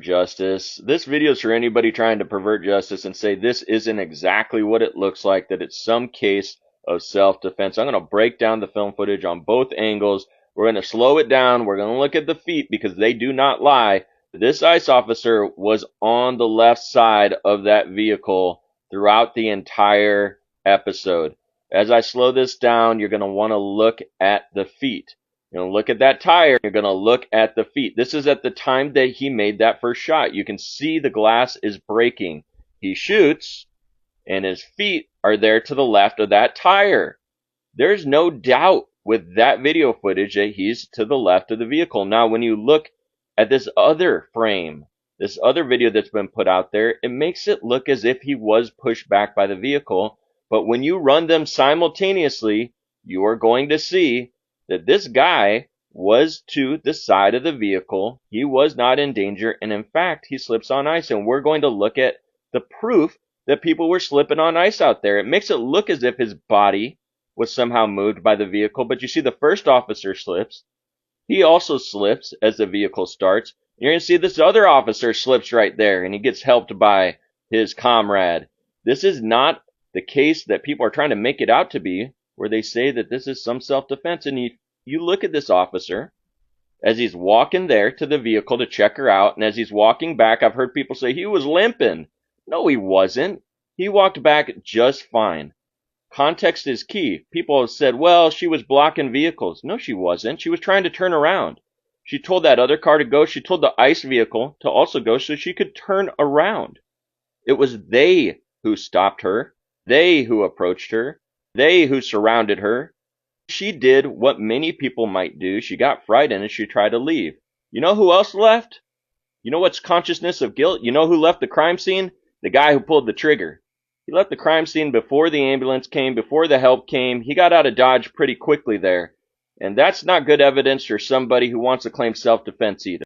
justice. This video is for anybody trying to pervert justice and say this isn't exactly what it looks like, that it's some case of self-defense. I'm going to break down the film footage on both angles. We're going to slow it down. We're going to look at the feet because they do not lie. This ICE officer was on the left side of that vehicle throughout the entire episode. As I slow this down, you're going to want to look at the feet. You're going to look at that tire. You're going to look at the feet. This is at the time that he made that first shot. You can see the glass is breaking. He shoots, and his feet are there to the left of that tire. There's no doubt with that video footage that he's to the left of the vehicle. Now, when you look at this other frame, this other video that's been put out there, it makes it look as if he was pushed back by the vehicle. But when you run them simultaneously, you are going to see that this guy was to the side of the vehicle. He was not in danger, and in fact, he slips on ice, and we're going to look at the proof that people were slipping on ice out there. It makes it look as if his body was somehow moved by the vehicle, but you see the first officer slips. He also slips as the vehicle starts. You're going to see this other officer slips right there, and he gets helped by his comrade. This is not the case that people are trying to make it out to be, where they say that this is some self-defense. And you look at this officer as he's walking there to the vehicle to check her out, and as he's walking back, I've heard people say he was limping. No, he wasn't. He walked back just fine. Context is key. People have said, well, she was blocking vehicles. No, she wasn't. She was trying to turn around. She told that other car to go. She told the ICE vehicle to also go so she could turn around. It was they who stopped her. They who approached her. They who surrounded her. She did what many people might do. She got frightened and she tried to leave. You know who else left? You know what's consciousness of guilt? You know who left the crime scene? The guy who pulled the trigger. He left the crime scene before the ambulance came, before the help came. He got out of Dodge pretty quickly there. And that's not good evidence for somebody who wants to claim self-defense either.